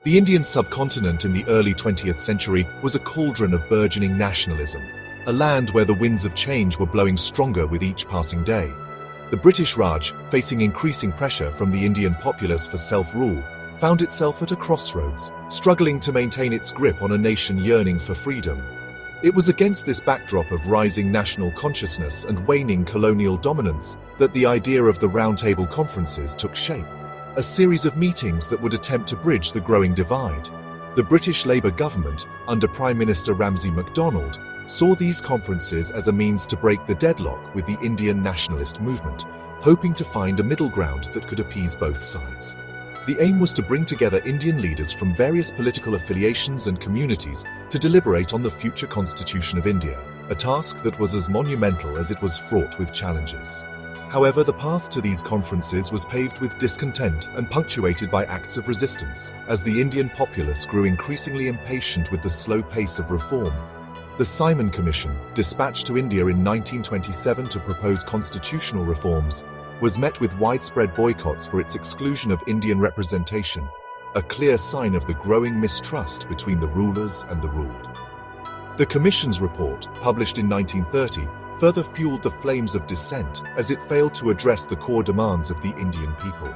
The Indian subcontinent in the early 20th century was a cauldron of burgeoning nationalism, a land where the winds of change were blowing stronger with each passing day. The British Raj, facing increasing pressure from the Indian populace for self-rule, found itself at a crossroads, struggling to maintain its grip on a nation yearning for freedom. It was against this backdrop of rising national consciousness and waning colonial dominance that the idea of the Round Table Conferences took shape, a series of meetings that would attempt to bridge the growing divide. The British Labour government, under Prime Minister Ramsay MacDonald, saw these conferences as a means to break the deadlock with the Indian nationalist movement, hoping to find a middle ground that could appease both sides. The aim was to bring together Indian leaders from various political affiliations and communities to deliberate on the future constitution of India, a task that was as monumental as it was fraught with challenges. However, the path to these conferences was paved with discontent and punctuated by acts of resistance, as the Indian populace grew increasingly impatient with the slow pace of reform. The Simon Commission, dispatched to India in 1927 to propose constitutional reforms, was met with widespread boycotts for its exclusion of Indian representation, a clear sign of the growing mistrust between the rulers and the ruled. The Commission's report, published in 1930, further fueled the flames of dissent as it failed to address the core demands of the Indian people.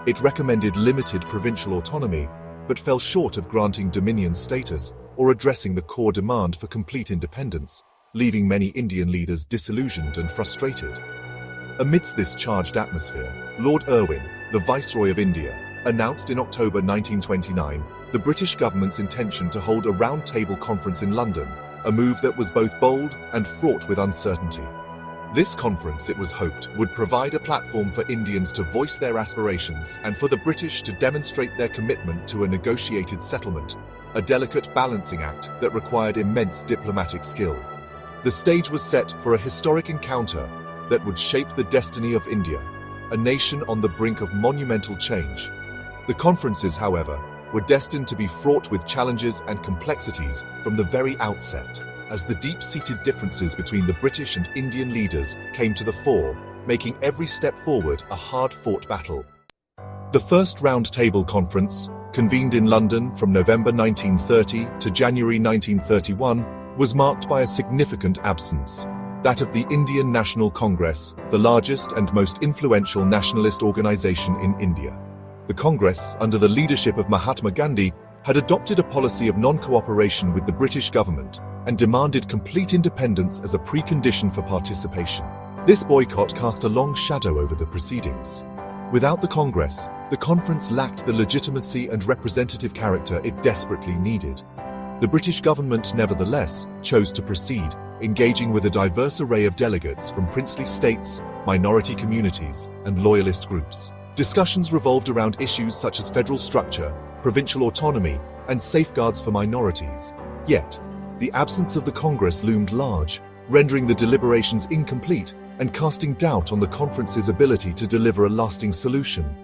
It recommended limited provincial autonomy, but fell short of granting dominion status or addressing the core demand for complete independence, leaving many Indian leaders disillusioned and frustrated. Amidst this charged atmosphere, Lord Irwin, the Viceroy of India, announced in October 1929 the British government's intention to hold a Round Table Conference in London, a move that was both bold and fraught with uncertainty. This conference, it was hoped, would provide a platform for Indians to voice their aspirations and for the British to demonstrate their commitment to a negotiated settlement, a delicate balancing act that required immense diplomatic skill. The stage was set for a historic encounter that would shape the destiny of India, a nation on the brink of monumental change. The conferences, however, were destined to be fraught with challenges and complexities from the very outset, as the deep-seated differences between the British and Indian leaders came to the fore, making every step forward a hard-fought battle. The first Round Table Conference, convened in London from November 1930 to January 1931, was marked by a significant absence, that of the Indian National Congress, the largest and most influential nationalist organization in India. The Congress, under the leadership of Mahatma Gandhi, had adopted a policy of non-cooperation with the British government and demanded complete independence as a precondition for participation. This boycott cast a long shadow over the proceedings. Without the Congress, the conference lacked the legitimacy and representative character it desperately needed. The British government, nevertheless, chose to proceed, engaging with a diverse array of delegates from princely states, minority communities, and loyalist groups. Discussions revolved around issues such as federal structure, provincial autonomy, and safeguards for minorities. Yet, the absence of the Congress loomed large, rendering the deliberations incomplete and casting doubt on the conference's ability to deliver a lasting solution.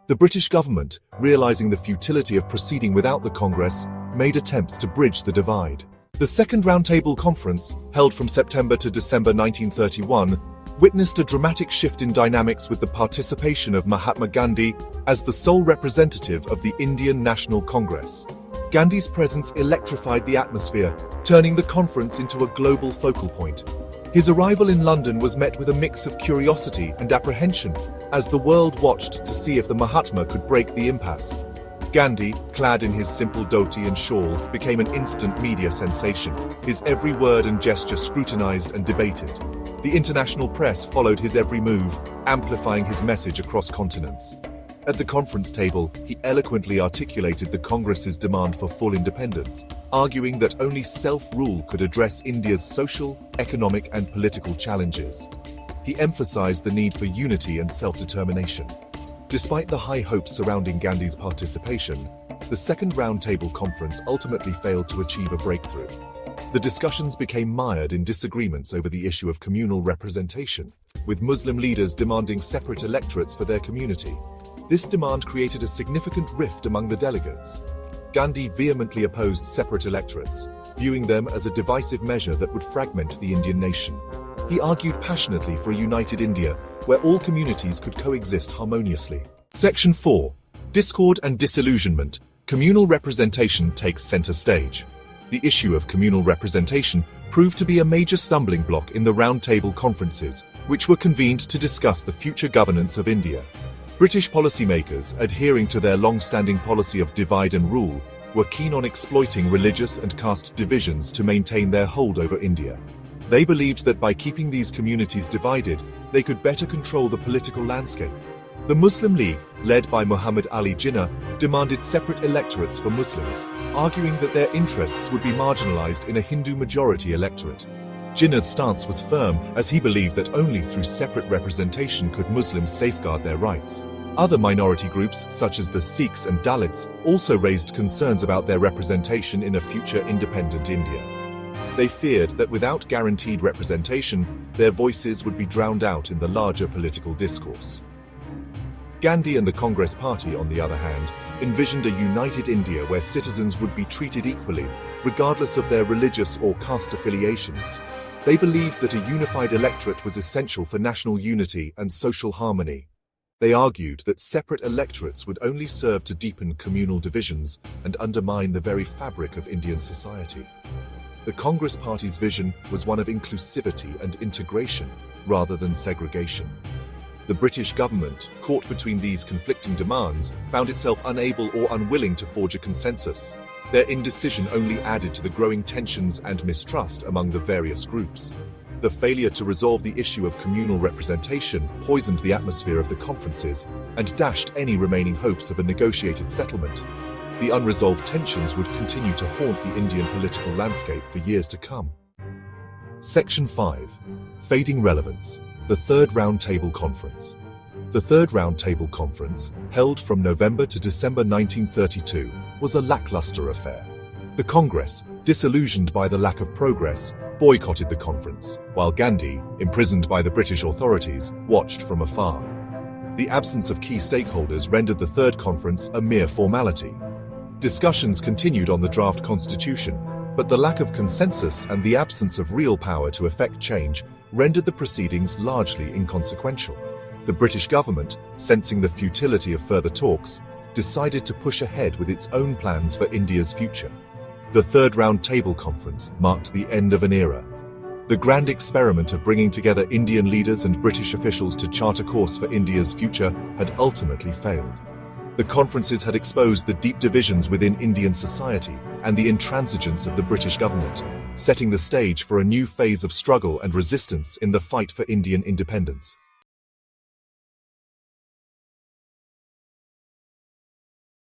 The British government, realizing the futility of proceeding without the Congress, made attempts to bridge the divide. The Second Round Table Conference, held from September to December 1931, witnessed a dramatic shift in dynamics with the participation of Mahatma Gandhi as the sole representative of the Indian National Congress. Gandhi's presence electrified the atmosphere, turning the conference into a global focal point. His arrival in London was met with a mix of curiosity and apprehension, as the world watched to see if the Mahatma could break the impasse. Gandhi, clad in his simple dhoti and shawl, became an instant media sensation, his every word and gesture scrutinized and debated. The international press followed his every move, amplifying his message across continents. At the conference table, he eloquently articulated the Congress's demand for full independence, arguing that only self-rule could address India's social, economic, and political challenges. He emphasized the need for unity and self-determination. Despite the high hopes surrounding Gandhi's participation, the Second Round Table Conference ultimately failed to achieve a breakthrough. The discussions became mired in disagreements over the issue of communal representation, with Muslim leaders demanding separate electorates for their community. This demand created a significant rift among the delegates. Gandhi vehemently opposed separate electorates, viewing them as a divisive measure that would fragment the Indian nation. He argued passionately for a united India, where all communities could coexist harmoniously. Section 4. Discord and Disillusionment. Communal representation takes center stage. The issue of communal representation proved to be a major stumbling block in the roundtable conferences, which were convened to discuss the future governance of India. British policymakers, adhering to their long-standing policy of divide and rule, were keen on exploiting religious and caste divisions to maintain their hold over India. They believed that by keeping these communities divided, they could better control the political landscape. The Muslim League, led by Muhammad Ali Jinnah, demanded separate electorates for Muslims, arguing that their interests would be marginalized in a Hindu-majority electorate. Jinnah's stance was firm, as he believed that only through separate representation could Muslims safeguard their rights. Other minority groups, such as the Sikhs and Dalits, also raised concerns about their representation in a future independent India. They feared that without guaranteed representation, their voices would be drowned out in the larger political discourse. Gandhi and the Congress Party, on the other hand, envisioned a united India where citizens would be treated equally, regardless of their religious or caste affiliations. They believed that a unified electorate was essential for national unity and social harmony. They argued that separate electorates would only serve to deepen communal divisions and undermine the very fabric of Indian society. The Congress Party's vision was one of inclusivity and integration, rather than segregation. The British government, caught between these conflicting demands, found itself unable or unwilling to forge a consensus. Their indecision only added to the growing tensions and mistrust among the various groups. The failure to resolve the issue of communal representation poisoned the atmosphere of the conferences and dashed any remaining hopes of a negotiated settlement. The unresolved tensions would continue to haunt the Indian political landscape for years to come. Section 5. Fading Relevance. The Third Roundtable Conference. The Third Roundtable Conference, held from November to December 1932, was a lackluster affair. The Congress, disillusioned by the lack of progress, boycotted the conference, while Gandhi, imprisoned by the British authorities, watched from afar. The absence of key stakeholders rendered the Third Conference a mere formality. Discussions continued on the draft constitution, but the lack of consensus and the absence of real power to effect change rendered the proceedings largely inconsequential. The British government, sensing the futility of further talks, decided to push ahead with its own plans for India's future. The Third Roundtable Conference marked the end of an era. The grand experiment of bringing together Indian leaders and British officials to chart a course for India's future had ultimately failed. The conferences had exposed the deep divisions within Indian society and the intransigence of the British government, setting the stage for a new phase of struggle and resistance in the fight for Indian independence.